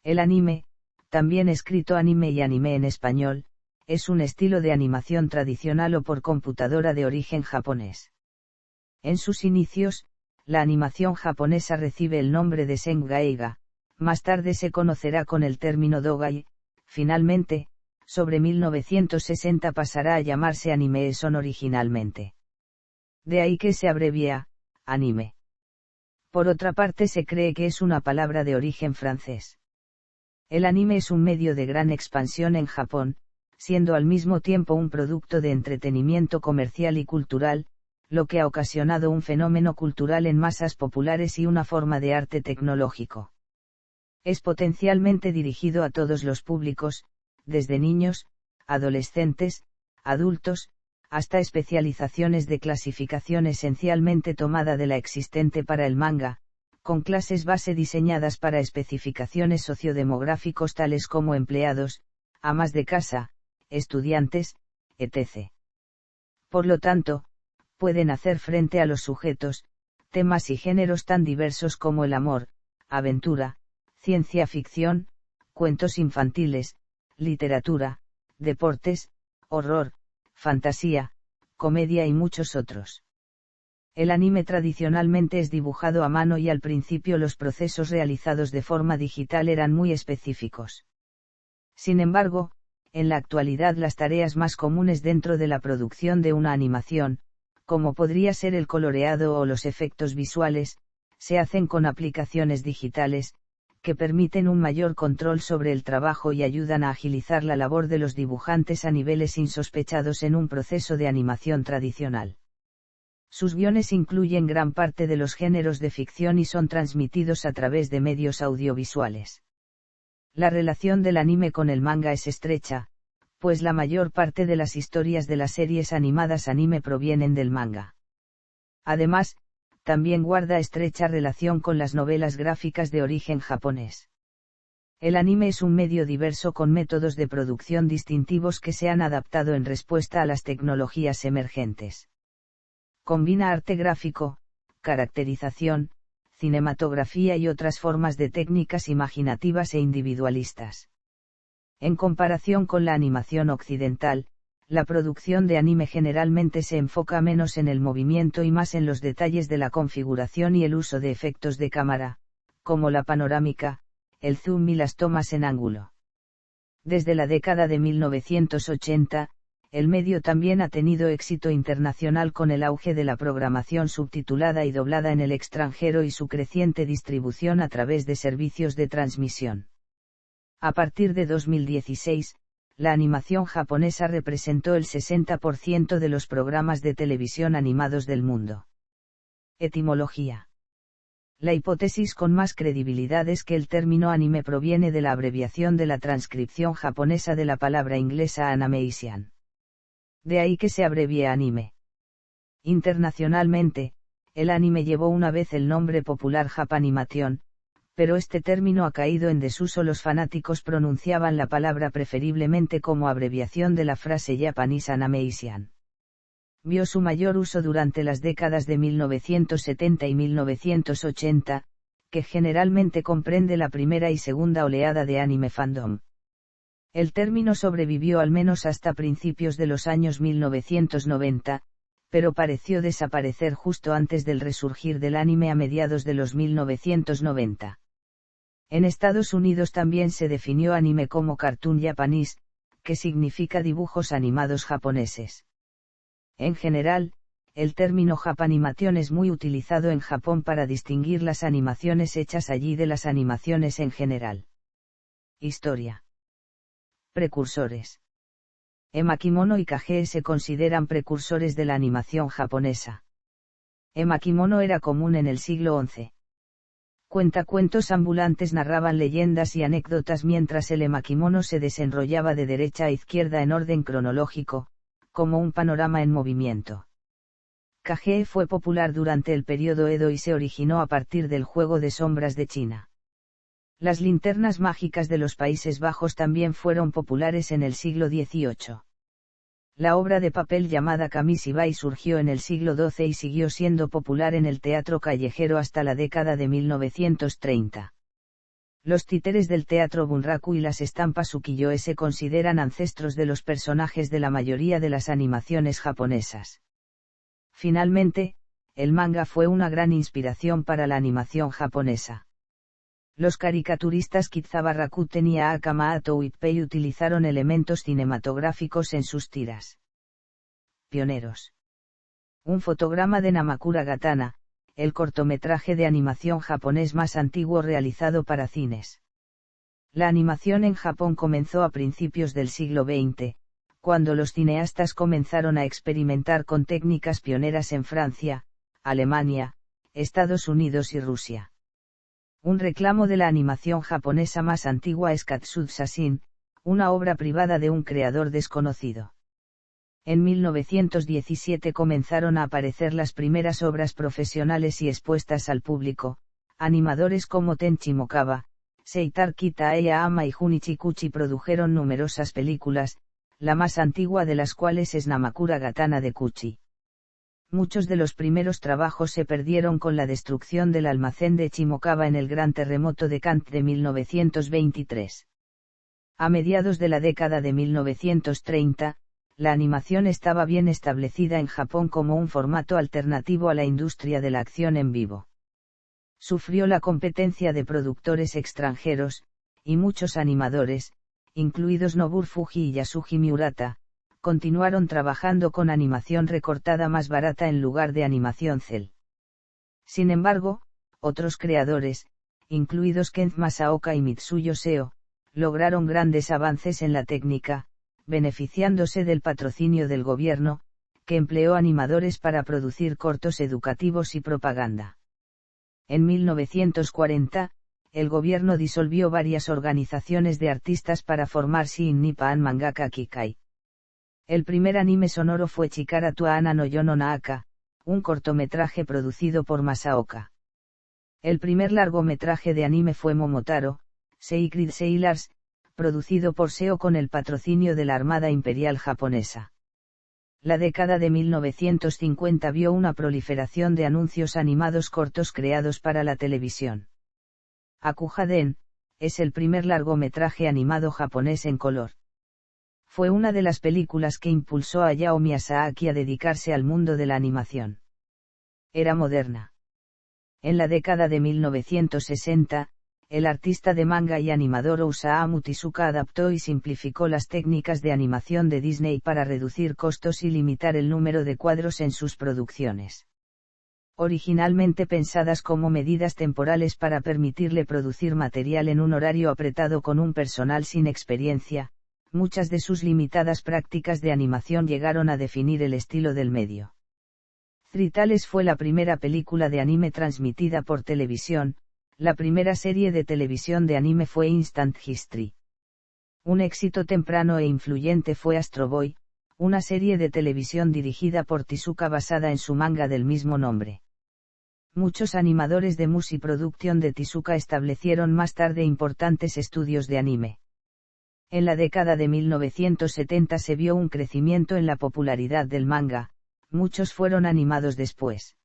El anime, también escrito anime y anime en español, es un estilo de animación tradicional o por computadora de origen japonés. En sus inicios, la animación japonesa recibe el nombre de Sengaiga, más tarde se conocerá con el término Dogai, finalmente, sobre 1960 pasará a llamarse Animeson originalmente. De ahí que se abrevia, anime. Por otra parte se cree que es una palabra de origen francés. El anime es un medio de gran expansión en Japón, siendo al mismo tiempo un producto de entretenimiento comercial y cultural, lo que ha ocasionado un fenómeno cultural en masas populares y una forma de arte tecnológico. Es potencialmente dirigido a todos los públicos, desde niños, adolescentes, adultos, hasta especializaciones de clasificación esencialmente tomada de la existente para el manga, con clases base diseñadas para especificaciones sociodemográficos tales como empleados, amas de casa, estudiantes, etc. Por lo tanto, pueden hacer frente a los sujetos, temas y géneros tan diversos como el amor, aventura, ciencia ficción, cuentos infantiles, literatura, deportes, horror, fantasía, comedia y muchos otros. El anime tradicionalmente es dibujado a mano y al principio los procesos realizados de forma digital eran muy específicos. Sin embargo, en la actualidad las tareas más comunes dentro de la producción de una animación, como podría ser el coloreado o los efectos visuales, se hacen con aplicaciones digitales, que permiten un mayor control sobre el trabajo y ayudan a agilizar la labor de los dibujantes a niveles insospechados en un proceso de animación tradicional. Sus guiones incluyen gran parte de los géneros de ficción y son transmitidos a través de medios audiovisuales. La relación del anime con el manga es estrecha, pues la mayor parte de las historias de las series animadas anime provienen del manga. Además, también guarda estrecha relación con las novelas gráficas de origen japonés. El anime es un medio diverso con métodos de producción distintivos que se han adaptado en respuesta a las tecnologías emergentes. Combina arte gráfico, caracterización, cinematografía y otras formas de técnicas imaginativas e individualistas. En comparación con la animación occidental, la producción de anime generalmente se enfoca menos en el movimiento y más en los detalles de la configuración y el uso de efectos de cámara, como la panorámica, el zoom y las tomas en ángulo. Desde la década de 1980, el medio también ha tenido éxito internacional con el auge de la programación subtitulada y doblada en el extranjero y su creciente distribución a través de servicios de transmisión. A partir de 2016, la animación japonesa representó el 60% de los programas de televisión animados del mundo. Etimología. La hipótesis con más credibilidad es que el término anime proviene de la abreviación de la transcripción japonesa de la palabra inglesa animation. De ahí que se abrevie anime. Internacionalmente, el anime llevó una vez el nombre popular Japanimation, pero este término ha caído en desuso. Los fanáticos pronunciaban la palabra preferiblemente como abreviación de la frase Japanese Animation. Vio su mayor uso durante las décadas de 1970 y 1980, que generalmente comprende la primera y segunda oleada de anime fandom. El término sobrevivió al menos hasta principios de los años 1990, pero pareció desaparecer justo antes del resurgir del anime a mediados de los 1990. En Estados Unidos también se definió anime como cartoon Japanese, que significa dibujos animados japoneses. En general, el término Japanimation es muy utilizado en Japón para distinguir las animaciones hechas allí de las animaciones en general. Historia. Precursores. Emakimono y Kagee se consideran precursores de la animación japonesa. Emakimono era común en el siglo XI. Cuentacuentos ambulantes narraban leyendas y anécdotas mientras el emakimono se desenrollaba de derecha a izquierda en orden cronológico, como un panorama en movimiento. Kagee fue popular durante el periodo Edo y se originó a partir del juego de sombras de China. Las linternas mágicas de los Países Bajos también fueron populares en el siglo XVIII. La obra de papel llamada Kamishibai surgió en el siglo XII y siguió siendo popular en el teatro callejero hasta la década de 1930. Los títeres del teatro bunraku y las estampas ukiyo-e se consideran ancestros de los personajes de la mayoría de las animaciones japonesas. Finalmente, el manga fue una gran inspiración para la animación japonesa. Los caricaturistas Kizawa Rakuten y Aakama Ato Whitpei utilizaron elementos cinematográficos en sus tiras. Pioneros. Un fotograma de Namakura Gatana, el cortometraje de animación japonés más antiguo realizado para cines. La animación en Japón comenzó a principios del siglo XX, cuando los cineastas comenzaron a experimentar con técnicas pioneras en Francia, Alemania, Estados Unidos y Rusia. Un reclamo de la animación japonesa más antigua es Katsusasin, una obra privada de un creador desconocido. En 1917 comenzaron a aparecer las primeras obras profesionales y expuestas al público, animadores como Tenchi Mokawa, Seitarki Taeyama y Junichi Kuchi produjeron numerosas películas, la más antigua de las cuales es Namakura Gatana de Kuchi. Muchos de los primeros trabajos se perdieron con la destrucción del almacén de Chimokawa en el gran terremoto de Kant de 1923. A mediados de la década de 1930, la animación estaba bien establecida en Japón como un formato alternativo a la industria de la acción en vivo. Sufrió la competencia de productores extranjeros, y muchos animadores, incluidos Nobuo Fuji y Yasuji Miurata, continuaron trabajando con animación recortada más barata en lugar de animación cel. Sin embargo, otros creadores, incluidos Kenz Masaoka y Mitsuyo Seo, lograron grandes avances en la técnica, beneficiándose del patrocinio del gobierno, que empleó animadores para producir cortos educativos y propaganda. En 1940, el gobierno disolvió varias organizaciones de artistas para formar Shin Nippon Mangaka Kikai. El primer anime sonoro fue Chikara Tuana no Yono Naaka, un cortometraje producido por Masaoka. El primer largometraje de anime fue Momotaro, Sacred Sailors, producido por Seo con el patrocinio de la Armada Imperial Japonesa. La década de 1950 vio una proliferación de anuncios animados cortos creados para la televisión. Akuhaden, es el primer largometraje animado japonés en color. Fue una de las películas que impulsó a Hayao Miyazaki a dedicarse al mundo de la animación. Era moderna. En la década de 1960, el artista de manga y animador Osamu Tezuka adaptó y simplificó las técnicas de animación de Disney para reducir costos y limitar el número de cuadros en sus producciones. Originalmente pensadas como medidas temporales para permitirle producir material en un horario apretado con un personal sin experiencia, muchas de sus limitadas prácticas de animación llegaron a definir el estilo del medio. Three Tales fue la primera película de anime transmitida por televisión. La primera serie de televisión de anime fue Instant History. Un éxito temprano e influyente fue Astro Boy, una serie de televisión dirigida por Tezuka basada en su manga del mismo nombre. Muchos animadores de Musi Production de Tezuka establecieron más tarde importantes estudios de anime. En la década de 1970 se vio un crecimiento en la popularidad del manga, muchos fueron animados después.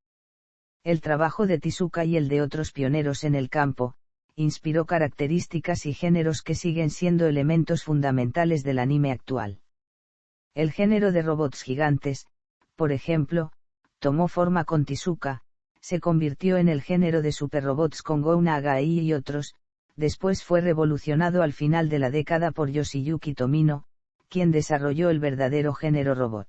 El trabajo de Tezuka y el de otros pioneros en el campo, inspiró características y géneros que siguen siendo elementos fundamentales del anime actual. El género de robots gigantes, por ejemplo, tomó forma con Tezuka, se convirtió en el género de superrobots con Go Nagai y otros, después fue revolucionado al final de la década por Yoshiyuki Tomino, quien desarrolló el verdadero género robot.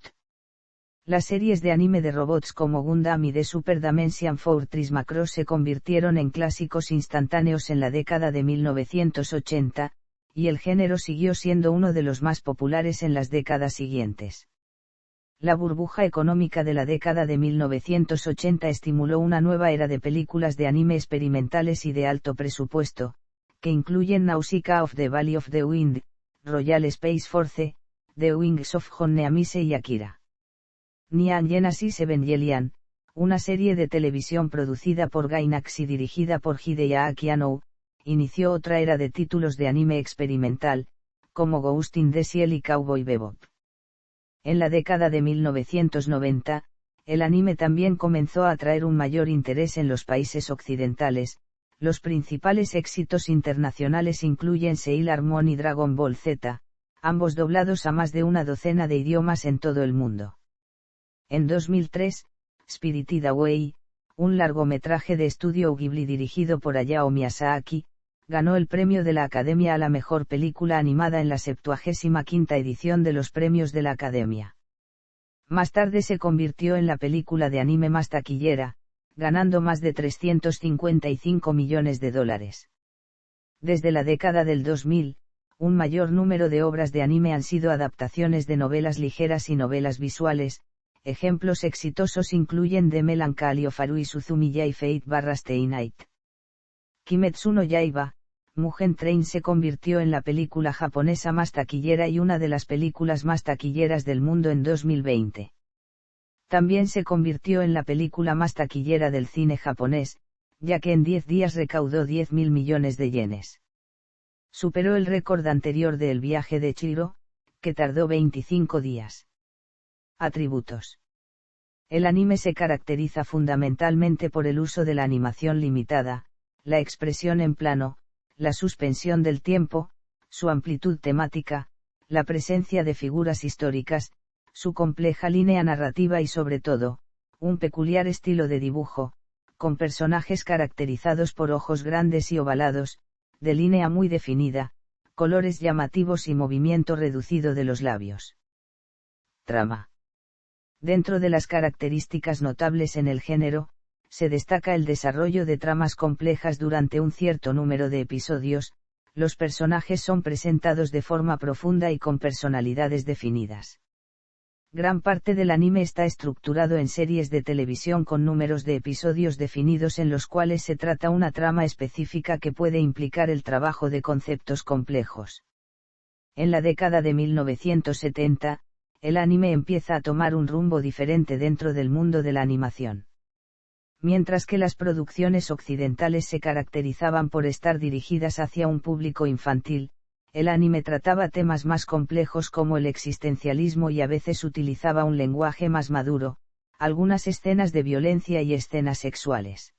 Las series de anime de robots como Gundam y The Super Dimension Fortress Macross se convirtieron en clásicos instantáneos en la década de 1980, y el género siguió siendo uno de los más populares en las décadas siguientes. La burbuja económica de la década de 1980 estimuló una nueva era de películas de anime experimentales y de alto presupuesto, que incluyen Nausicaa of the Valley of the Wind, Royal Space Force, The Wings of Honneamise y Akira. Neon Genesis Evangelion, una serie de televisión producida por Gainax y dirigida por Hideaki Anno, inició otra era de títulos de anime experimental, como Ghost in the Shell y Cowboy Bebop. En la década de 1990, el anime también comenzó a atraer un mayor interés en los países occidentales, Los principales éxitos internacionales incluyen Sailor Moon y Dragon Ball Z, ambos doblados a más de una docena de idiomas en todo el mundo. En 2003, Spirited Away, un largometraje de estudio Ghibli dirigido por Hayao Miyazaki, ganó el premio de la Academia a la mejor película animada en la 75ª edición de los premios de la Academia. Más tarde se convirtió en la película de anime más taquillera, ganando más de $355 millones. Desde la década del 2000, un mayor número de obras de anime han sido adaptaciones de novelas ligeras y novelas visuales. Ejemplos exitosos incluyen The Melancholy of Haruhi Suzumiya y Fate/Stay Night. Kimetsu no Yaiba, Mugen Train se convirtió en la película japonesa más taquillera y una de las películas más taquilleras del mundo en 2020. También se convirtió en la película más taquillera del cine japonés, ya que en 10 días recaudó 10.000 millones de yenes. Superó el récord anterior de El viaje de Chihiro, que tardó 25 días. Atributos. El anime se caracteriza fundamentalmente por el uso de la animación limitada, la expresión en plano, la suspensión del tiempo, su amplitud temática, la presencia de figuras históricas, su compleja línea narrativa y sobre todo, un peculiar estilo de dibujo, con personajes caracterizados por ojos grandes y ovalados, de línea muy definida, colores llamativos y movimiento reducido de los labios. Trama. Dentro de las características notables en el género, se destaca el desarrollo de tramas complejas durante un cierto número de episodios. Los personajes son presentados de forma profunda y con personalidades definidas. Gran parte del anime está estructurado en series de televisión con números de episodios definidos en los cuales se trata una trama específica que puede implicar el trabajo de conceptos complejos. En la década de 1970, el anime empieza a tomar un rumbo diferente dentro del mundo de la animación. Mientras que las producciones occidentales se caracterizaban por estar dirigidas hacia un público infantil, el anime trataba temas más complejos como el existencialismo y a veces utilizaba un lenguaje más maduro, algunas escenas de violencia y escenas sexuales.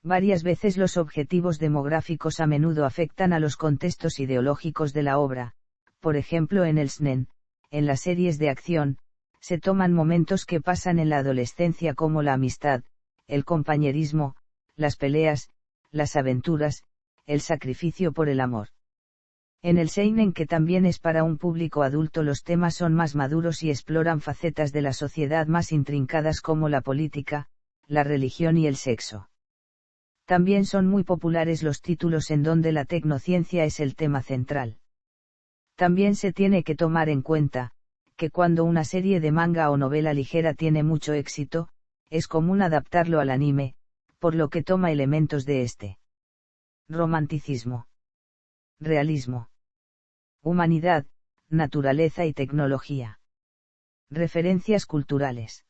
Varias veces los objetivos demográficos a menudo afectan a los contextos ideológicos de la obra, por ejemplo en el seinen. En las series de acción, se toman momentos que pasan en la adolescencia como la amistad, el compañerismo, las peleas, las aventuras, el sacrificio por el amor. En el seinen, que también es para un público adulto, los temas son más maduros y exploran facetas de la sociedad más intrincadas como la política, la religión y el sexo. También son muy populares los títulos en donde la tecnociencia es el tema central. También se tiene que tomar en cuenta, que cuando una serie de manga o novela ligera tiene mucho éxito, es común adaptarlo al anime, por lo que toma elementos de este. Romanticismo. Realismo. Humanidad, naturaleza y tecnología. Referencias culturales.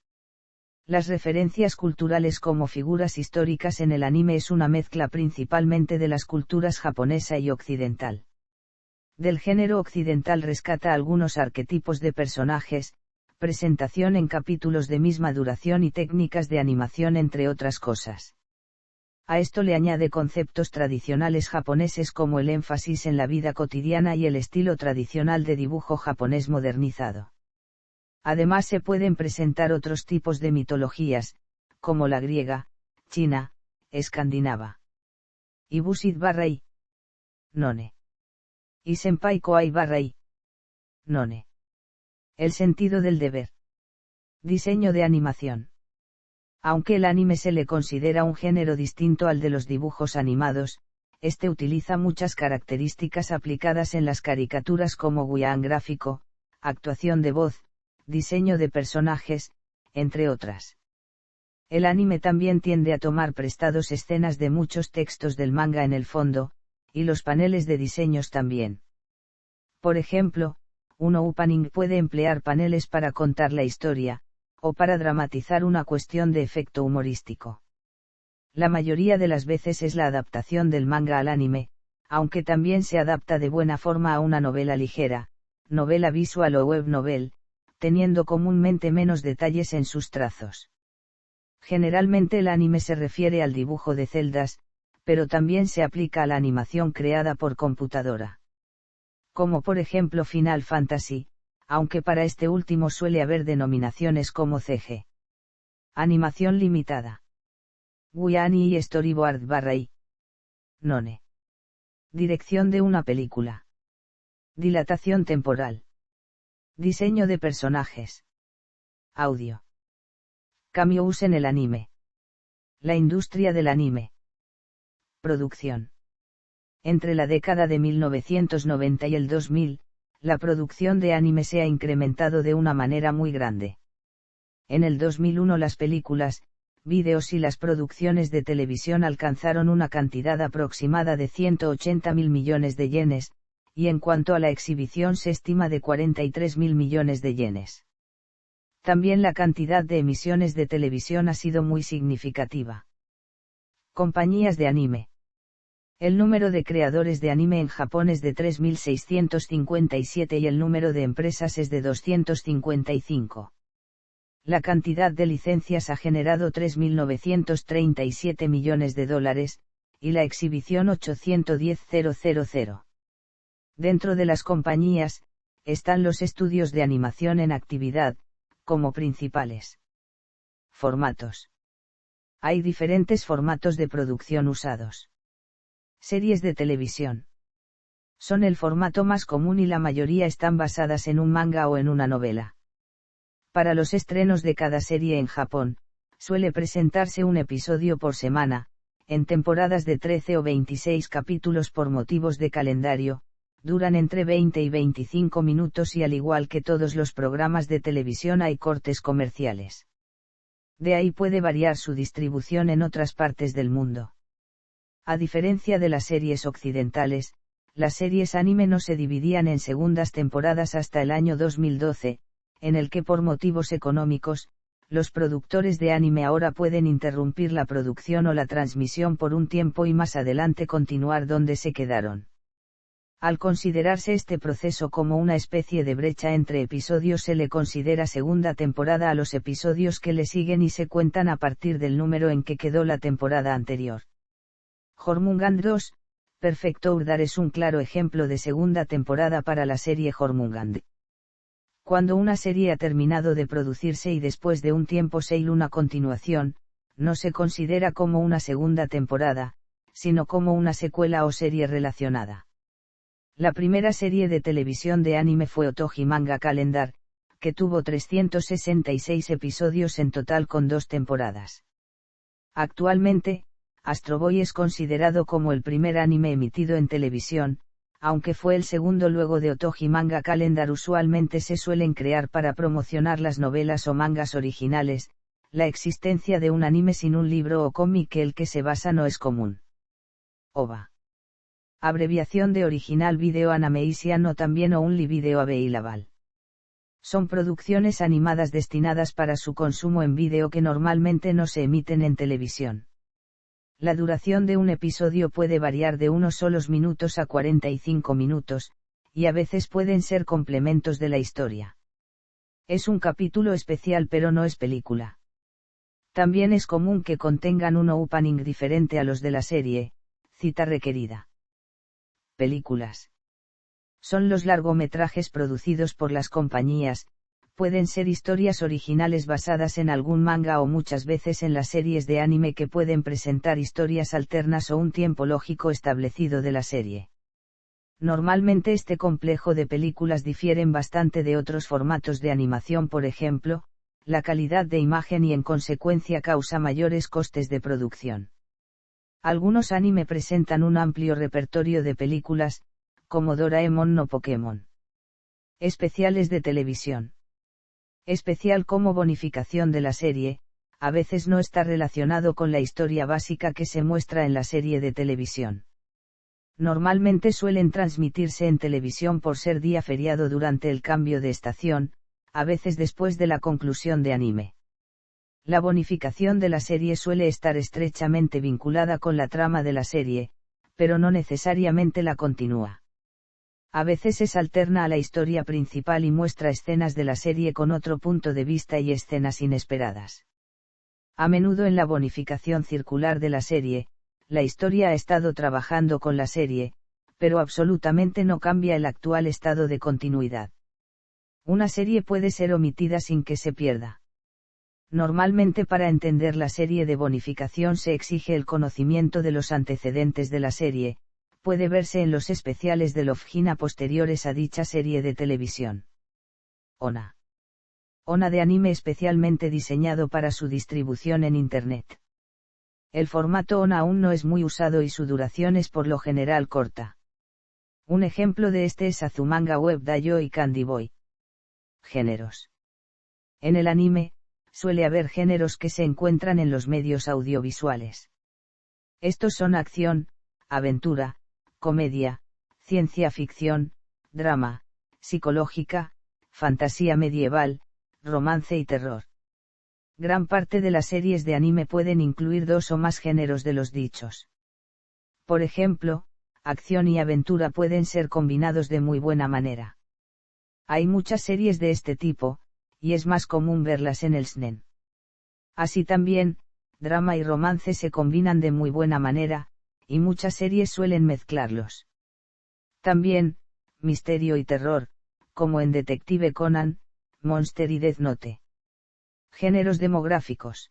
Las referencias culturales como figuras históricas en el anime es una mezcla principalmente de las culturas japonesa y occidental. Del género occidental rescata algunos arquetipos de personajes, presentación en capítulos de misma duración y técnicas de animación, entre otras cosas. A esto le añade conceptos tradicionales japoneses como el énfasis en la vida cotidiana y el estilo tradicional de dibujo japonés modernizado. Además se pueden presentar otros tipos de mitologías, como la griega, china, escandinava. Ibushid/I. None. Y Senpai Koai/I. None. El sentido del deber. Diseño de animación. Aunque el anime se le considera un género distinto al de los dibujos animados, este utiliza muchas características aplicadas en las caricaturas como guión gráfico, actuación de voz, diseño de personajes, entre otras. El anime también tiende a tomar prestados escenas de muchos textos del manga en el fondo, y los paneles de diseños también. Por ejemplo, un opening puede emplear paneles para contar la historia, o para dramatizar una cuestión de efecto humorístico. La mayoría de las veces es la adaptación del manga al anime, aunque también se adapta de buena forma a una novela ligera, novela visual o web novel, teniendo comúnmente menos detalles en sus trazos. Generalmente el anime se refiere al dibujo de celdas, pero también se aplica a la animación creada por computadora. Como por ejemplo Final Fantasy, aunque para este último suele haber denominaciones como CG. Animación limitada. GUI y Storyboard /I. None. Dirección de una película. Dilatación temporal. Diseño de personajes. Audio. Cameos en el anime. La industria del anime. Producción. Entre la década de 1990 y el 2000, la producción de anime se ha incrementado de una manera muy grande. En el 2001 las películas, vídeos y las producciones de televisión alcanzaron una cantidad aproximada de 180.000 millones de yenes, y en cuanto a la exhibición se estima de 43.000 millones de yenes. También la cantidad de emisiones de televisión ha sido muy significativa. Compañías de anime. El número de creadores de anime en Japón es de 3.657 y el número de empresas es de 255. La cantidad de licencias ha generado 3.937 millones de dólares, y la exhibición 810.000. Dentro de las compañías, están los estudios de animación en actividad, como principales. Formatos. Hay diferentes formatos de producción usados. Series de televisión. Son el formato más común y la mayoría están basadas en un manga o en una novela. Para los estrenos de cada serie en Japón, suele presentarse un episodio por semana, en temporadas de 13 o 26 capítulos por motivos de calendario, duran entre 20 y 25 minutos y al igual que todos los programas de televisión hay cortes comerciales. De ahí puede variar su distribución en otras partes del mundo. A diferencia de las series occidentales, las series anime no se dividían en segundas temporadas hasta el año 2012, en el que por motivos económicos, los productores de anime ahora pueden interrumpir la producción o la transmisión por un tiempo y más adelante continuar donde se quedaron. Al considerarse este proceso como una especie de brecha entre episodios, se le considera segunda temporada a los episodios que le siguen y se cuentan a partir del número en que quedó la temporada anterior. Jormungand 2, Perfect Order es un claro ejemplo de segunda temporada para la serie Jormungand. Cuando una serie ha terminado de producirse y después de un tiempo se hila una continuación, no se considera como una segunda temporada, sino como una secuela o serie relacionada. La primera serie de televisión de anime fue Otogi Manga Calendar, que tuvo 366 episodios en total con 2 temporadas. Actualmente, Astro Boy es considerado como el primer anime emitido en televisión, aunque fue el segundo luego de Otogi Manga Calendar. Usualmente se suelen crear para promocionar las novelas o mangas originales. La existencia de un anime sin un libro o cómic el que se basa no es común. OVA. Abreviación de Original Video Animation o también Only Video Available. Son producciones animadas destinadas para su consumo en vídeo que normalmente no se emiten en televisión. La duración de un episodio puede variar de unos solos minutos a 45 minutos, y a veces pueden ser complementos de la historia. Es un capítulo especial pero no es película. También es común que contengan un opening diferente a los de la serie, cita requerida. Películas. Son los largometrajes producidos por las compañías, pueden ser historias originales basadas en algún manga o muchas veces en las series de anime que pueden presentar historias alternas o un tiempo lógico establecido de la serie. Normalmente este complejo de películas difieren bastante de otros formatos de animación, por ejemplo, la calidad de imagen y en consecuencia causa mayores costes de producción. Algunos anime presentan un amplio repertorio de películas, como Doraemon no Pokémon. Especiales de televisión. Especial como bonificación de la serie, a veces no está relacionado con la historia básica que se muestra en la serie de televisión. Normalmente suelen transmitirse en televisión por ser día feriado durante el cambio de estación, a veces después de la conclusión de anime. La bonificación de la serie suele estar estrechamente vinculada con la trama de la serie, pero no necesariamente la continúa. A veces es alterna a la historia principal y muestra escenas de la serie con otro punto de vista y escenas inesperadas. A menudo en la bonificación circular de la serie, la historia ha estado trabajando con la serie, pero absolutamente no cambia el actual estado de continuidad. Una serie puede ser omitida sin que se pierda. Normalmente para entender la serie de bonificación se exige el conocimiento de los antecedentes de la serie, puede verse en los especiales de Lofgina posteriores a dicha serie de televisión. ONA. ONA de anime especialmente diseñado para su distribución en Internet. El formato ONA aún no es muy usado y su duración es por lo general corta. Un ejemplo de este es Azumanga Web Dayo y Candy Boy. Géneros. En el anime, suele haber géneros que se encuentran en los medios audiovisuales. Estos son acción, aventura, comedia, ciencia ficción, drama, psicológica, fantasía medieval, romance y terror. Gran parte de las series de anime pueden incluir 2 o más géneros de los dichos. Por ejemplo, acción y aventura pueden ser combinados de muy buena manera. Hay muchas series de este tipo, y es más común verlas en el seinen. Así también, drama y romance se combinan de muy buena manera, y muchas series suelen mezclarlos. También, misterio y terror, como en Detective Conan, Monster y Death Note. Géneros demográficos.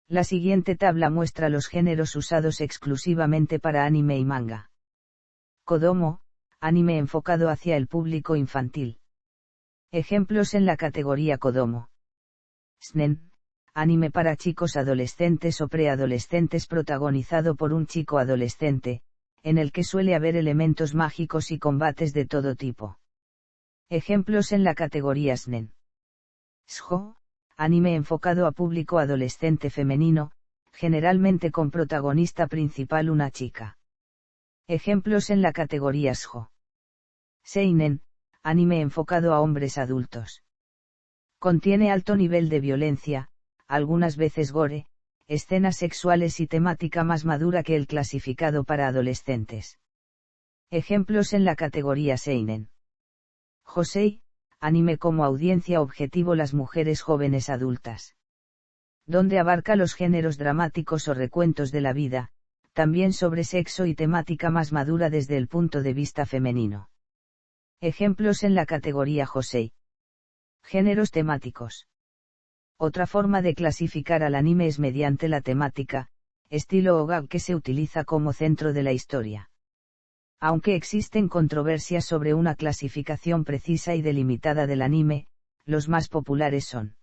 La siguiente tabla muestra los géneros usados exclusivamente para anime y manga. Kodomo, anime enfocado hacia el público infantil. Ejemplos en la categoría Kodomo. Seinen, anime para chicos adolescentes o preadolescentes protagonizado por un chico adolescente, en el que suele haber elementos mágicos y combates de todo tipo. Ejemplos en la categoría Seinen. Shoujo, anime enfocado a público adolescente femenino, generalmente con protagonista principal una chica. Ejemplos en la categoría Shoujo. Seinen, anime enfocado a hombres adultos. Contiene alto nivel de violencia, algunas veces gore, escenas sexuales y temática más madura que el clasificado para adolescentes. Ejemplos en la categoría Seinen. Josei, anime como audiencia objetivo las mujeres jóvenes adultas. Donde abarca los géneros dramáticos o recuentos de la vida, también sobre sexo y temática más madura desde el punto de vista femenino. Ejemplos en la categoría Josei. Géneros temáticos. Otra forma de clasificar al anime es mediante la temática, estilo o gag que se utiliza como centro de la historia. Aunque existen controversias sobre una clasificación precisa y delimitada del anime, los más populares son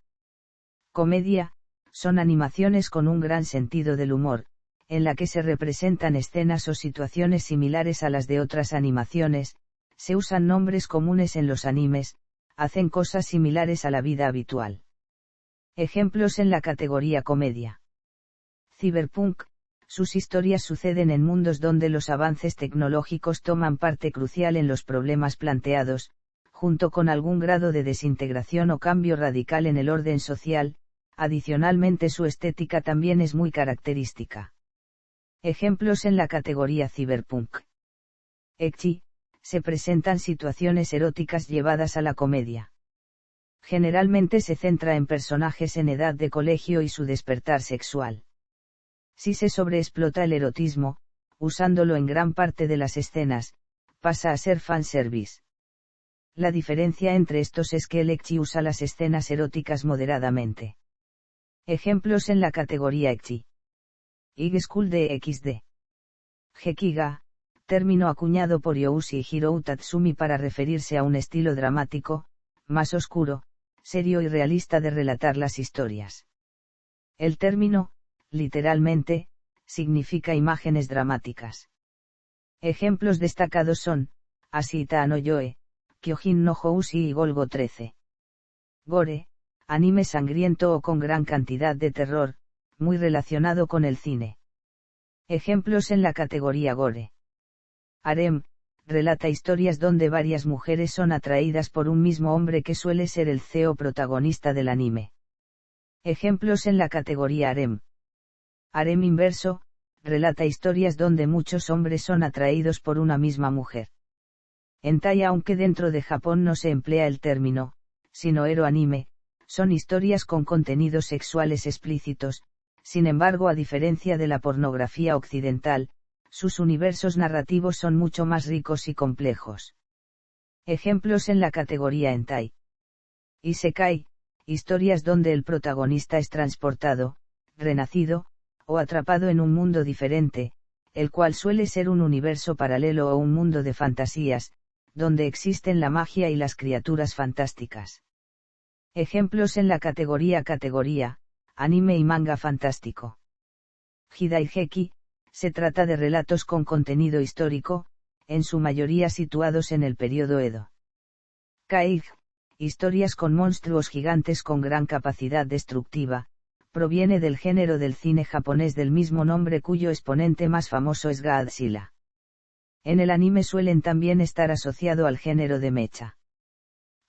comedia, son animaciones con un gran sentido del humor, en la que se representan escenas o situaciones similares a las de otras animaciones, se usan nombres comunes en los animes, hacen cosas similares a la vida habitual. Ejemplos en la categoría comedia. Cyberpunk, sus historias suceden en mundos donde los avances tecnológicos toman parte crucial en los problemas planteados, junto con algún grado de desintegración o cambio radical en el orden social, adicionalmente su estética también es muy característica. Ejemplos en la categoría Cyberpunk. Ecchi, se presentan situaciones eróticas llevadas a la comedia. Generalmente se centra en personajes en edad de colegio y su despertar sexual. Si se sobreexplota el erotismo, usándolo en gran parte de las escenas, pasa a ser fanservice. La diferencia entre estos es que el ecchi usa las escenas eróticas moderadamente. Ejemplos en la categoría ecchi. High-School DxD. Gekiga, término acuñado por Youshi y Hirou Tatsumi para referirse a un estilo dramático, más oscuro, serio y realista de relatar las historias. El término, literalmente, significa imágenes dramáticas. Ejemplos destacados son, Ashita no Yoe, Kyojin no Houshi y Golgo 13. Gore, anime sangriento o con gran cantidad de terror, muy relacionado con el cine. Ejemplos en la categoría Gore. Harem, relata historias donde varias mujeres son atraídas por un mismo hombre que suele ser el CEO protagonista del anime. Ejemplos en la categoría Harem. Harem inverso, relata historias donde muchos hombres son atraídos por una misma mujer. Hentai, aunque dentro de Japón no se emplea el término, sino ero anime, son historias con contenidos sexuales explícitos, sin embargo, a diferencia de la pornografía occidental, sus universos narrativos son mucho más ricos y complejos. Ejemplos en la categoría hentai. Isekai, historias donde el protagonista es transportado, renacido, o atrapado en un mundo diferente, el cual suele ser un universo paralelo o un mundo de fantasías, donde existen la magia y las criaturas fantásticas. Ejemplos en la categoría anime y manga fantástico. Hidaigeki, se trata de relatos con contenido histórico, en su mayoría situados en el periodo Edo. Kaig, historias con monstruos gigantes con gran capacidad destructiva, proviene del género del cine japonés del mismo nombre cuyo exponente más famoso es Godzilla. En el anime suelen también estar asociado al género de mecha.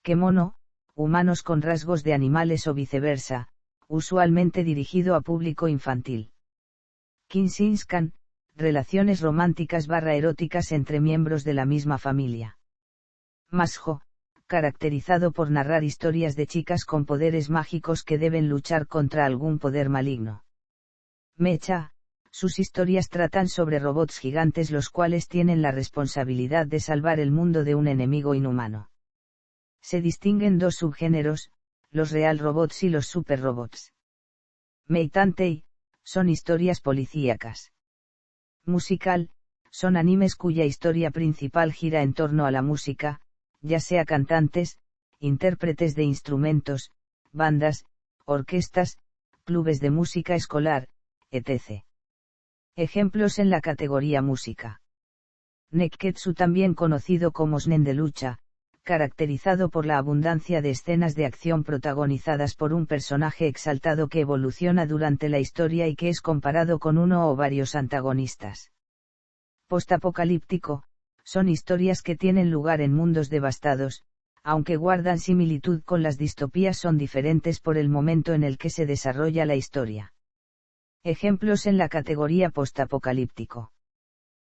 Kemono, humanos con rasgos de animales o viceversa, usualmente dirigido a público infantil. Kinshinskan, relaciones románticas eróticas entre miembros de la misma familia. Masho, caracterizado por narrar historias de chicas con poderes mágicos que deben luchar contra algún poder maligno. Mecha, sus historias tratan sobre robots gigantes los cuales tienen la responsabilidad de salvar el mundo de un enemigo inhumano. Se distinguen dos subgéneros, los real robots y los super robots. Meitantei, son historias policíacas. Musical, son animes cuya historia principal gira en torno a la música, ya sea cantantes, intérpretes de instrumentos, bandas, orquestas, clubes de música escolar, etc. Ejemplos en la categoría música. Nekketsu, también conocido como shonen de lucha, caracterizado por la abundancia de escenas de acción protagonizadas por un personaje exaltado que evoluciona durante la historia y que es comparado con uno o varios antagonistas. Postapocalíptico, son historias que tienen lugar en mundos devastados, aunque guardan similitud con las distopías, son diferentes por el momento en el que se desarrolla la historia. Ejemplos en la categoría postapocalíptico.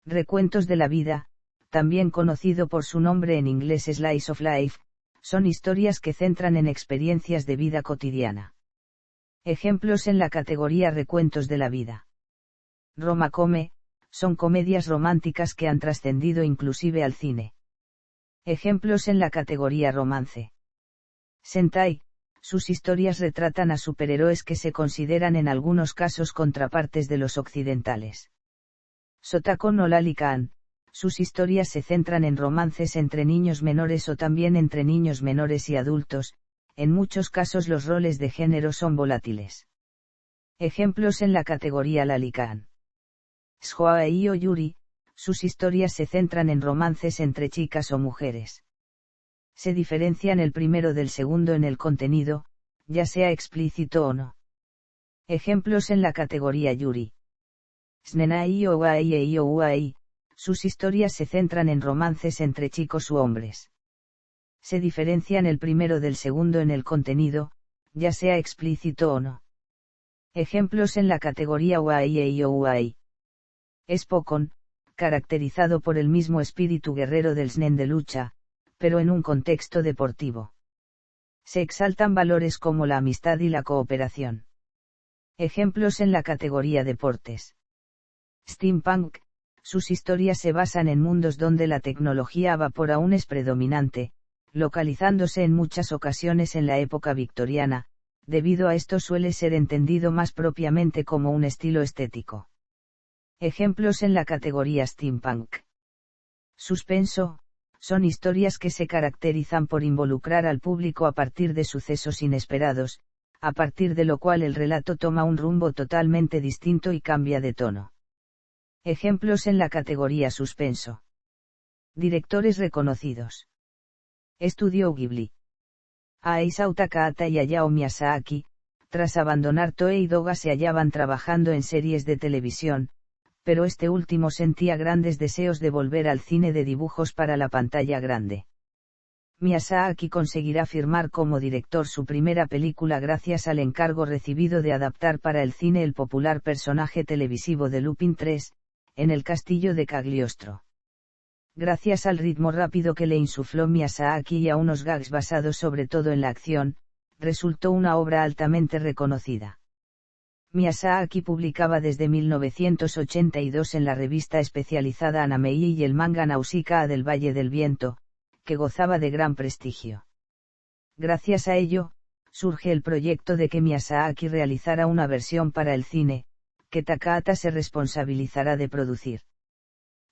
Recuentos de la vida, también conocido por su nombre en inglés Slice of Life, son historias que centran en experiencias de vida cotidiana. Ejemplos en la categoría recuentos de la vida. Romacome, son comedias románticas que han trascendido inclusive al cine. Ejemplos en la categoría romance. Sentai, sus historias retratan a superhéroes que se consideran en algunos casos contrapartes de los occidentales. Sotako no Lalikan, sus historias se centran en romances entre niños menores o también entre niños menores y adultos, en muchos casos los roles de género son volátiles. Ejemplos en la categoría Lalikan. Shouai o Yuri, sus historias se centran en romances entre chicas o mujeres. Se diferencian el primero del segundo en el contenido, ya sea explícito o no. Ejemplos en la categoría Yuri. Snenai o Wai o Wai, sus historias se centran en romances entre chicos u hombres. Se diferencian el primero del segundo en el contenido, ya sea explícito o no. Ejemplos en la categoría Wai o Wai. Spokon, caracterizado por el mismo espíritu guerrero del shonen de lucha, pero en un contexto deportivo. Se exaltan valores como la amistad y la cooperación. Ejemplos en la categoría deportes. Steampunk, sus historias se basan en mundos donde la tecnología a vapor aún es predominante, localizándose en muchas ocasiones en la época victoriana, debido a esto suele ser entendido más propiamente como un estilo estético. Ejemplos en la categoría steampunk. Suspenso, son historias que se caracterizan por involucrar al público a partir de sucesos inesperados, a partir de lo cual el relato toma un rumbo totalmente distinto y cambia de tono. Ejemplos en la categoría suspenso. Directores reconocidos. Estudio Ghibli. Isao Takahata y Hayao Miyazaki, tras abandonar Toei Doga se hallaban trabajando en series de televisión, pero este último sentía grandes deseos de volver al cine de dibujos para la pantalla grande. Miyazaki conseguirá firmar como director su primera película gracias al encargo recibido de adaptar para el cine el popular personaje televisivo de Lupin III, en el castillo de Cagliostro. Gracias al ritmo rápido que le insufló Miyazaki y a unos gags basados sobre todo en la acción, resultó una obra altamente reconocida. Miyazaki publicaba desde 1982 en la revista especializada Anamei y el manga Nausicaa del Valle del Viento, que gozaba de gran prestigio. Gracias a ello, surge el proyecto de que Miyazaki realizara una versión para el cine, que Takahata se responsabilizará de producir.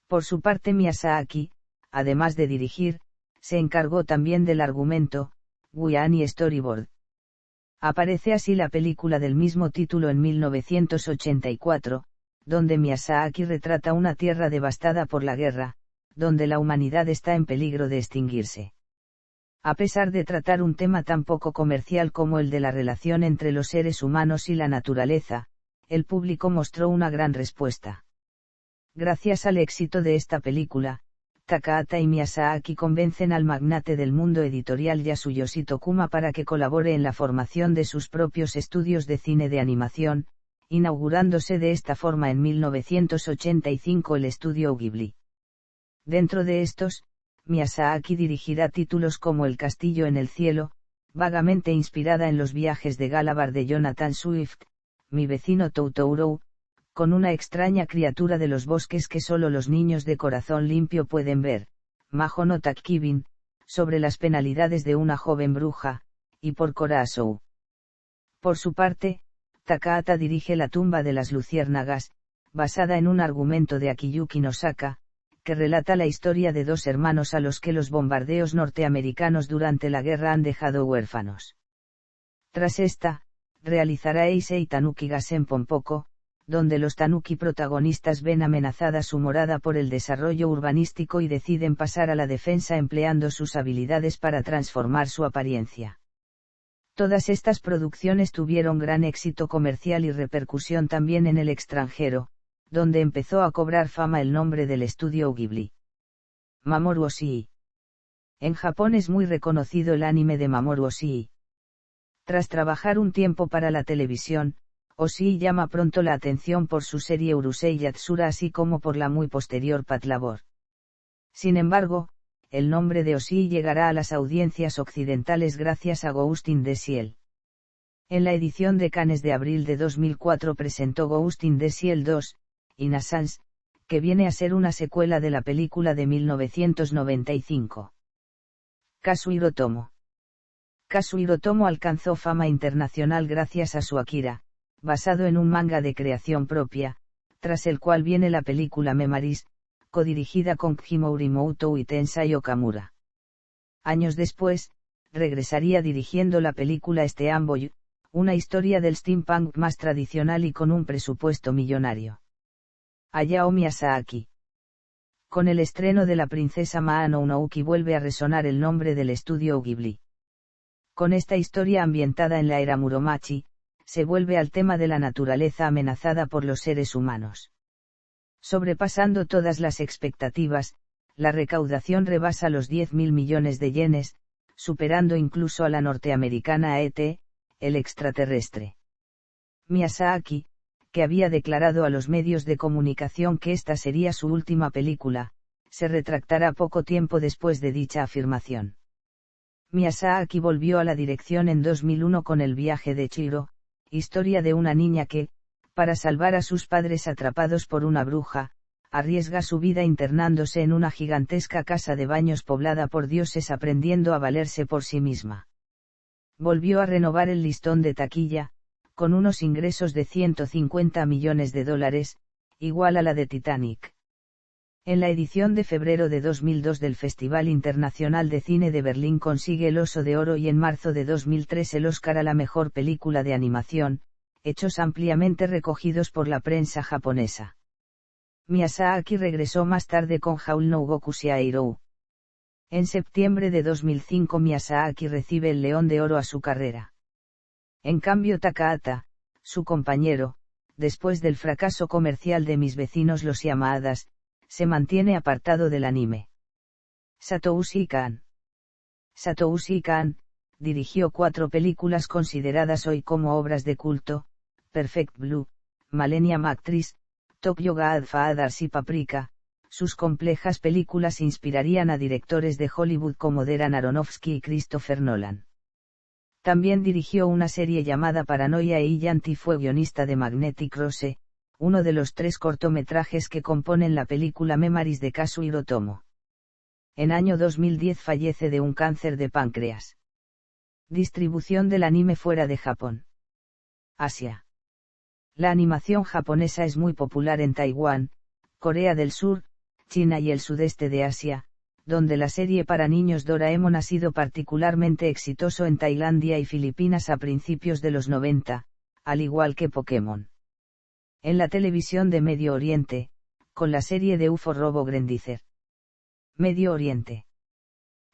Por su parte Miyazaki, además de dirigir, se encargó también del argumento, guión y storyboard. Aparece así la película del mismo título en 1984, donde Miyazaki retrata una tierra devastada por la guerra, donde la humanidad está en peligro de extinguirse. A pesar de tratar un tema tan poco comercial como el de la relación entre los seres humanos y la naturaleza, el público mostró una gran respuesta. Gracias al éxito de esta película, Takahata y Miyazaki convencen al magnate del mundo editorial Yasuyoshi Tokuma para que colabore en la formación de sus propios estudios de cine de animación, inaugurándose de esta forma en 1985 el estudio Ghibli. Dentro de estos, Miyazaki dirigirá títulos como El castillo en el cielo, vagamente inspirada en los viajes de Gulliver de Jonathan Swift, Mi vecino Totoro, con una extraña criatura de los bosques que solo los niños de corazón limpio pueden ver, Majo no Takkibin, sobre las penalidades de una joven bruja, y por Korasou. Por su parte, Takahata dirige La tumba de las luciérnagas, basada en un argumento de Akiyuki Nosaka, que relata la historia de dos hermanos a los que los bombardeos norteamericanos durante la guerra han dejado huérfanos. Tras esta, realizará Eisei Tanuki Gasen Ponpoko, donde los tanuki protagonistas ven amenazada su morada por el desarrollo urbanístico y deciden pasar a la defensa empleando sus habilidades para transformar su apariencia. Todas estas producciones tuvieron gran éxito comercial y repercusión también en el extranjero, donde empezó a cobrar fama el nombre del estudio Ghibli. Mamoru Oshii. En Japón es muy reconocido el anime de Mamoru Oshii. Tras trabajar un tiempo para la televisión, Oshii llama pronto la atención por su serie Urusei Yatsura así como por la muy posterior Patlabor. Sin embargo, el nombre de Oshii llegará a las audiencias occidentales gracias a Ghost in the Shell. En la edición de Cannes de abril de 2004 presentó Ghost in the Shell 2, Innocence, que viene a ser una secuela de la película de 1995. Kazuhiro Tomo. Kazuhiro Tomo alcanzó fama internacional gracias a su Akira, basado en un manga de creación propia, tras el cual viene la película Memories, codirigida con Kihimori Moutou y Tensai Okamura. Años después, regresaría dirigiendo la película Steam Boy, una historia del steampunk más tradicional y con un presupuesto millonario. Hayao Miyazaki. Con el estreno de La princesa Maa no Unosuke vuelve a resonar el nombre del estudio Ghibli. Con esta historia ambientada en la era Muromachi, se vuelve al tema de la naturaleza amenazada por los seres humanos. Sobrepasando todas las expectativas, la recaudación rebasa los 10.000 millones de yenes, superando incluso a la norteamericana E.T., el extraterrestre. Miyazaki, que había declarado a los medios de comunicación que esta sería su última película, se retractará poco tiempo después de dicha afirmación. Miyazaki volvió a la dirección en 2001 con El viaje de Chihiro, historia de una niña que, para salvar a sus padres atrapados por una bruja, arriesga su vida internándose en una gigantesca casa de baños poblada por dioses aprendiendo a valerse por sí misma. Volvió a renovar el listón de taquilla, con unos ingresos de $150 millones, igual a la de Titanic. En la edición de febrero de 2002 del Festival Internacional de Cine de Berlín consigue el Oso de Oro y en marzo de 2003 el Oscar a la mejor película de animación, hechos ampliamente recogidos por la prensa japonesa. Miyazaki regresó más tarde con Howl no Goku Shiairou. En septiembre de 2005 Miyazaki recibe el León de Oro a su carrera. En cambio Takahata, su compañero, después del fracaso comercial de Mis vecinos los Yamadas, se mantiene apartado del anime. Satoshi Kon. Satoshi Kon dirigió 4 películas consideradas hoy como obras de culto: Perfect Blue, Millennium Actress, Tokyo Godfathers y Paprika. Sus complejas películas inspirarían a directores de Hollywood como Darren Aronofsky y Christopher Nolan. También dirigió una serie llamada Paranoia e Illant y fue guionista de Magnetic Rose, uno de los 3 cortometrajes que componen la película Memories de Kazuhiro Tomo. En año 2010 fallece de un cáncer de páncreas. Distribución del anime fuera de Japón. Asia. La animación japonesa es muy popular en Taiwán, Corea del Sur, China y el sudeste de Asia, donde la serie para niños Doraemon ha sido particularmente exitoso en Tailandia y Filipinas a principios de los 90, al igual que Pokémon. En la televisión de Medio Oriente, con la serie de UFO Robo Grendicer. Medio Oriente.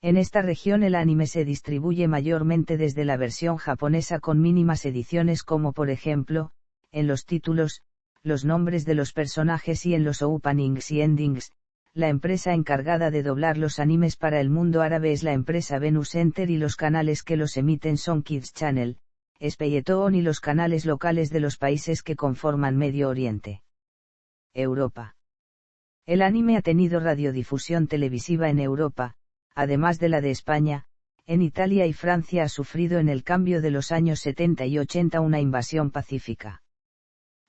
En esta región el anime se distribuye mayormente desde la versión japonesa con mínimas ediciones como por ejemplo, en los títulos, los nombres de los personajes y en los openings y endings. La empresa encargada de doblar los animes para el mundo árabe es la empresa Venus Center y los canales que los emiten son Kids Channel, Speyetoon y los canales locales de los países que conforman Medio Oriente. Europa. El anime ha tenido radiodifusión televisiva en Europa, además de la de España. En Italia y Francia ha sufrido en el cambio de los años 70 y 80 una invasión pacífica.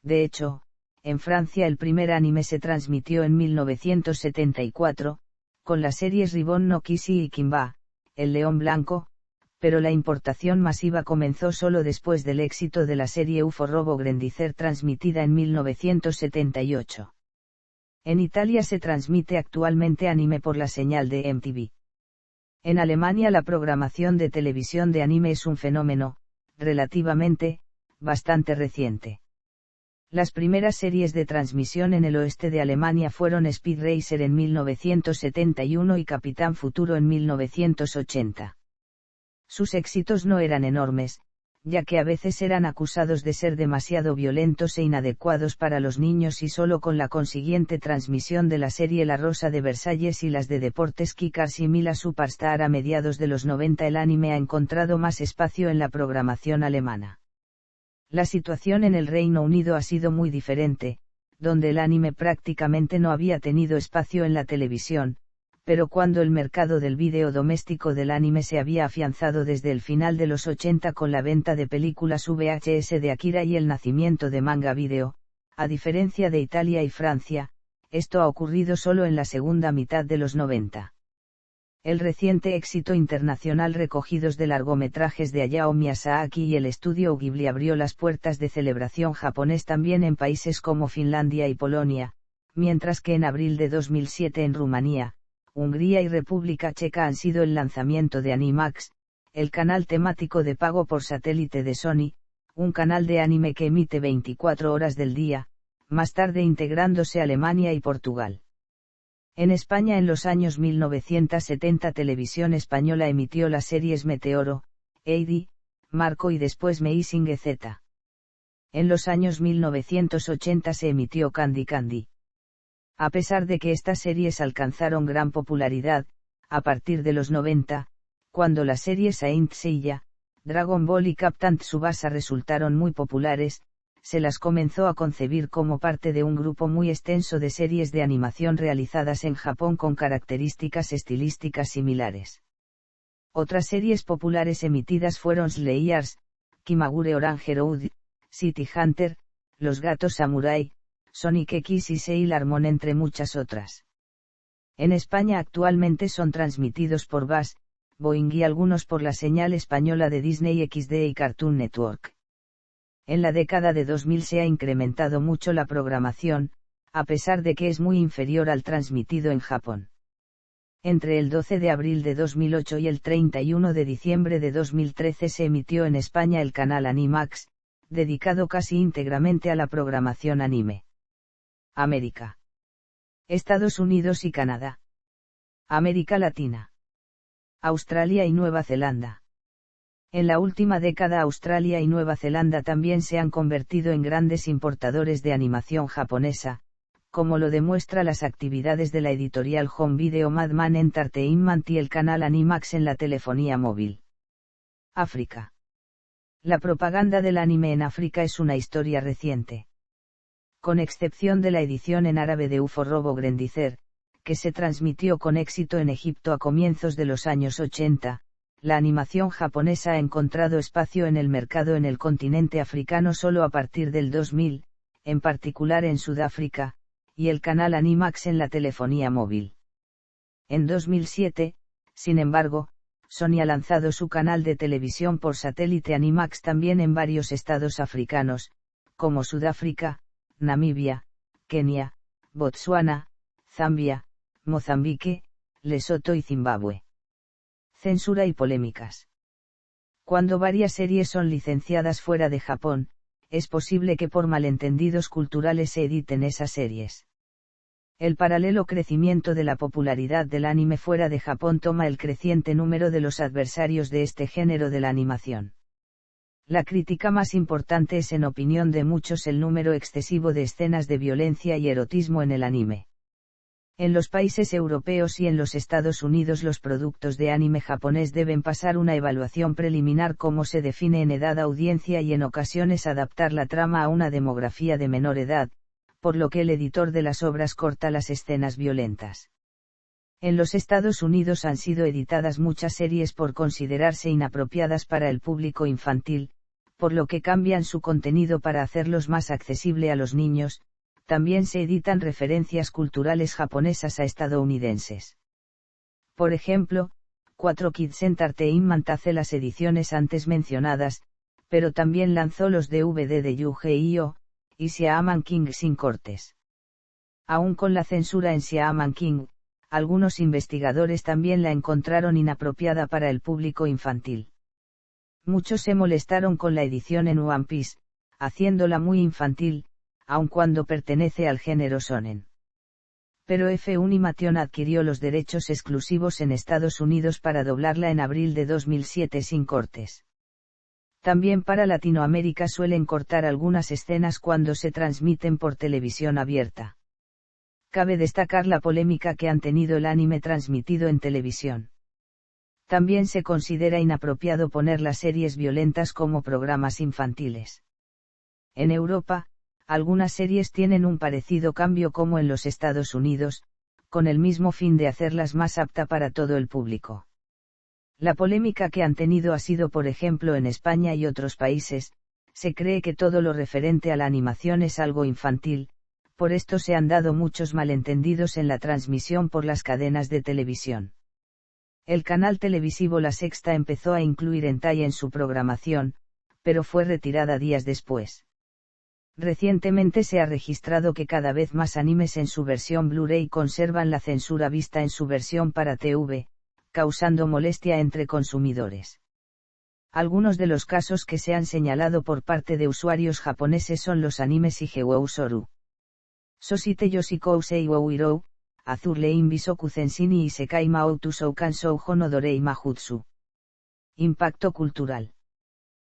De hecho, en Francia el primer anime se transmitió en 1974, con las series Ribbon no Kissy y Kimba, El León Blanco, pero la importación masiva comenzó solo después del éxito de la serie UFO Robo Grendicer transmitida en 1978. En Italia se transmite actualmente anime por la señal de MTV. En Alemania la programación de televisión de anime es un fenómeno, relativamente, bastante reciente. Las primeras series de transmisión en el oeste de Alemania fueron Speed Racer en 1971 y Capitán Futuro en 1980. Sus éxitos no eran enormes, ya que a veces eran acusados de ser demasiado violentos e inadecuados para los niños y solo con la consiguiente transmisión de la serie La Rosa de Versalles y las de deportes Kick-Ass y Mila Superstar a mediados de los 90 el anime ha encontrado más espacio en la programación alemana. La situación en el Reino Unido ha sido muy diferente, donde el anime prácticamente no había tenido espacio en la televisión, pero cuando el mercado del vídeo doméstico del anime se había afianzado desde el final de los 80 con la venta de películas VHS de Akira y el nacimiento de Manga Video, a diferencia de Italia y Francia, esto ha ocurrido solo en la segunda mitad de los 90. El reciente éxito internacional recogidos de largometrajes de Hayao Miyazaki y el estudio Ghibli abrió las puertas de celebración japonés también en países como Finlandia y Polonia, mientras que en abril de 2007 en Rumanía, Hungría y República Checa han sido el lanzamiento de Animax, el canal temático de pago por satélite de Sony, un canal de anime que emite 24 horas del día, más tarde integrándose Alemania y Portugal. En España en los años 1970 Televisión Española emitió las series Meteoro, Heidi, Marco y después Meising Z. En los años 1980 se emitió Candy Candy. A pesar de que estas series alcanzaron gran popularidad, a partir de los 90, cuando las series Saint Seiya, Dragon Ball y Captain Tsubasa resultaron muy populares, se las comenzó a concebir como parte de un grupo muy extenso de series de animación realizadas en Japón con características estilísticas similares. Otras series populares emitidas fueron Slayers, Kimagure Orange Road, City Hunter, Los Gatos Samurai, Sonic X y Sailor Moon entre muchas otras. En España actualmente son transmitidos por BAS, Boing y algunos por la señal española de Disney XD y Cartoon Network. En la década de 2000 se ha incrementado mucho la programación, a pesar de que es muy inferior al transmitido en Japón. Entre el 12 de abril de 2008 y el 31 de diciembre de 2013 se emitió en España el canal Animax, dedicado casi íntegramente a la programación anime. América. Estados Unidos y Canadá. América Latina. Australia y Nueva Zelanda. En la última década Australia y Nueva Zelanda también se han convertido en grandes importadores de animación japonesa, como lo demuestra las actividades de la editorial Home Video Madman Entertainment y el canal Animax en la telefonía móvil. África. La propaganda del anime en África es una historia reciente. Con excepción de la edición en árabe de UFO Robo Grendicer, que se transmitió con éxito en Egipto a comienzos de los años 80, la animación japonesa ha encontrado espacio en el mercado en el continente africano solo a partir del 2000, en particular en Sudáfrica, y el canal Animax en la telefonía móvil. En 2007, sin embargo, Sony ha lanzado su canal de televisión por satélite Animax también en varios estados africanos, como Sudáfrica, Namibia, Kenia, Botsuana, Zambia, Mozambique, Lesoto y Zimbabue. Censura y polémicas. Cuando varias series son licenciadas fuera de Japón, es posible que por malentendidos culturales se editen esas series. El paralelo crecimiento de la popularidad del anime fuera de Japón toma el creciente número de los adversarios de este género de la animación. La crítica más importante es en opinión de muchos el número excesivo de escenas de violencia y erotismo en el anime. En los países europeos y en los Estados Unidos los productos de anime japonés deben pasar una evaluación preliminar como se define en edad audiencia y en ocasiones adaptar la trama a una demografía de menor edad, por lo que el editor de las obras corta las escenas violentas. En los Estados Unidos han sido editadas muchas series por considerarse inapropiadas para el público infantil, por lo que cambian su contenido para hacerlos más accesible a los niños. También se editan referencias culturales japonesas a estadounidenses. Por ejemplo, 4Kids Entertainment hace las ediciones antes mencionadas, pero también lanzó los DVD de Yu-Gi-Oh! Y Shaman King sin cortes. Aún con la censura en Shaman King, algunos investigadores también la encontraron inapropiada para el público infantil. Muchos se molestaron con la edición en One Piece, haciéndola muy infantil, aun cuando pertenece al género shonen. Pero Funimation adquirió los derechos exclusivos en Estados Unidos para doblarla en abril de 2007 sin cortes. También para Latinoamérica suelen cortar algunas escenas cuando se transmiten por televisión abierta. Cabe destacar la polémica que han tenido el anime transmitido en televisión. También se considera inapropiado poner las series violentas como programas infantiles. En Europa, algunas series tienen un parecido cambio como en los Estados Unidos, con el mismo fin de hacerlas más apta para todo el público. La polémica que han tenido ha sido por ejemplo en España y otros países, se cree que todo lo referente a la animación es algo infantil, por esto se han dado muchos malentendidos en la transmisión por las cadenas de televisión. El canal televisivo La Sexta empezó a incluir hentai en su programación, pero fue retirada días después. Recientemente se ha registrado que cada vez más animes en su versión Blu-ray conservan la censura vista en su versión para TV, causando molestia entre consumidores. Algunos de los casos que se han señalado por parte de usuarios japoneses son los animes Higewou Soru, Sosite Yoshikou Seiwou Irou, Azure Lein Bisoku Zenshini y Sekai Maoutu Shoukan Shoujo no Dorei Mahutsu. Impacto cultural.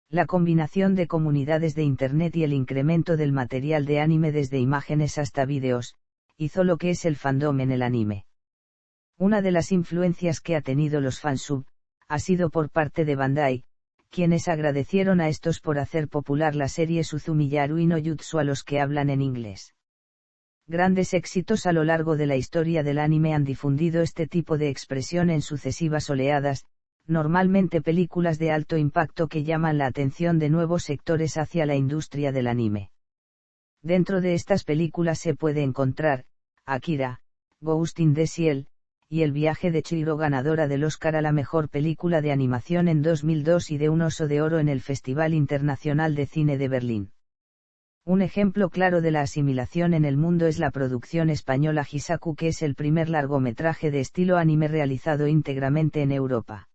La combinación de comunidades de Internet y el incremento del material de anime desde imágenes hasta vídeos, hizo lo que es el fandom en el anime. Una de las influencias que ha tenido los fansub, ha sido por parte de Bandai, quienes agradecieron a estos por hacer popular la serie Suzumi Yarui no Jutsu a los que hablan en inglés. Grandes éxitos a lo largo de la historia del anime han difundido este tipo de expresión en sucesivas oleadas, normalmente películas de alto impacto que llaman la atención de nuevos sectores hacia la industria del anime. Dentro de estas películas se puede encontrar, Akira, Ghost in the Shell, y El viaje de Chihiro ganadora del Oscar a la mejor película de animación en 2002 y de un Oso de Oro en el Festival Internacional de Cine de Berlín. Un ejemplo claro de la asimilación en el mundo es la producción española Hisaku, que es el primer largometraje de estilo anime realizado íntegramente en Europa.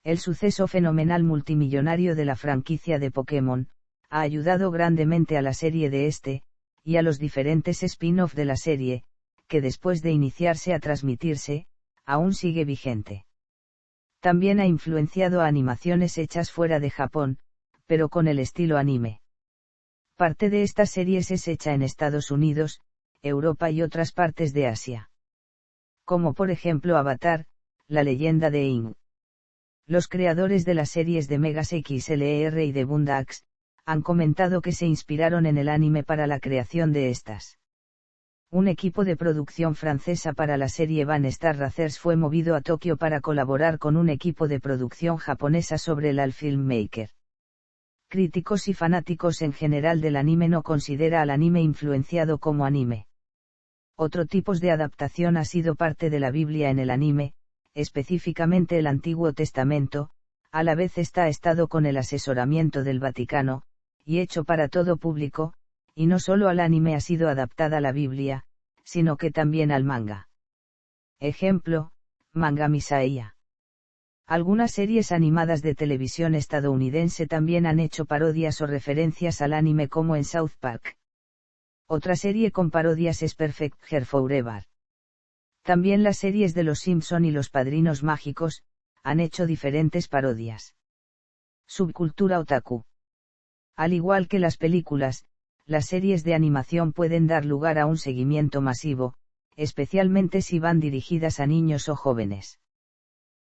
El suceso fenomenal multimillonario de la franquicia de Pokémon, ha ayudado grandemente a la serie de y a los diferentes spin-off de la serie, que después de iniciarse a transmitirse, aún sigue vigente. También ha influenciado a animaciones hechas fuera de Japón, pero con el estilo anime. Parte de estas series es hecha en Estados Unidos, Europa y otras partes de Asia. Como por ejemplo Avatar, la leyenda de Aang. Los creadores de las series de Megas XLR y de Bundax, han comentado que se inspiraron en el anime para la creación de estas. Un equipo de producción francesa para la serie Van Star Racers fue movido a Tokio para colaborar con un equipo de producción japonesa sobre el All Filmmaker. Críticos y fanáticos en general del anime no considera al anime influenciado como anime. Otro tipos de adaptación ha sido parte de la Biblia en el anime, específicamente el Antiguo Testamento, a la vez ha estado con el asesoramiento del Vaticano, y hecho para todo público, y no solo al anime ha sido adaptada la Biblia, sino que también al manga. Ejemplo, Manga Misaiya. Algunas series animadas de televisión estadounidense también han hecho parodias o referencias al anime como en South Park. Otra serie con parodias es Perfect Hair Forever. También las series de Los Simpson y Los Padrinos Mágicos han hecho diferentes parodias. Subcultura otaku. Al igual que las películas, las series de animación pueden dar lugar a un seguimiento masivo, especialmente si van dirigidas a niños o jóvenes.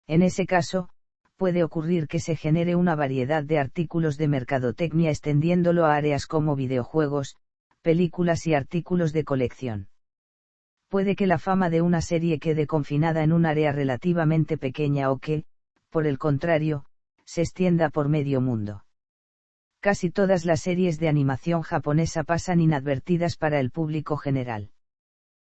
En ese caso, puede ocurrir que se genere una variedad de artículos de mercadotecnia extendiéndolo a áreas como videojuegos, películas y artículos de colección. Puede que la fama de una serie quede confinada en un área relativamente pequeña o que, por el contrario, se extienda por medio mundo. Casi todas las series de animación japonesa pasan inadvertidas para el público general.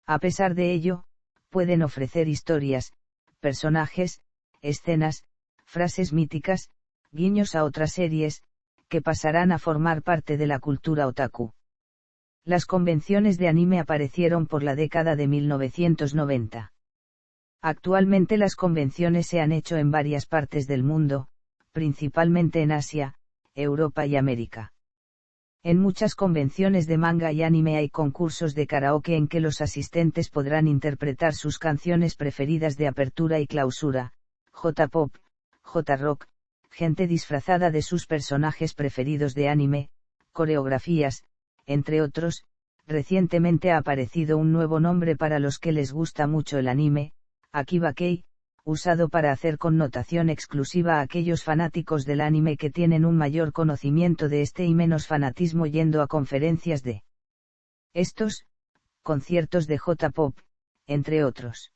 A pesar de ello, pueden ofrecer historias, personajes, escenas, frases míticas, guiños a otras series, que pasarán a formar parte de la cultura otaku. Las convenciones de anime aparecieron por la década de 1990. Actualmente las convenciones se han hecho en varias partes del mundo, principalmente en Asia, Europa y América. En muchas convenciones de manga y anime hay concursos de karaoke en que los asistentes podrán interpretar sus canciones preferidas de apertura y clausura, J-pop, J-rock, gente disfrazada de sus personajes preferidos de anime, coreografías, entre otros. Recientemente ha aparecido un nuevo nombre para los que les gusta mucho el anime, Akibakei, usado para hacer connotación exclusiva a aquellos fanáticos del anime que tienen un mayor conocimiento de este y menos fanatismo yendo a conferencias de estos, conciertos de J-pop, entre otros.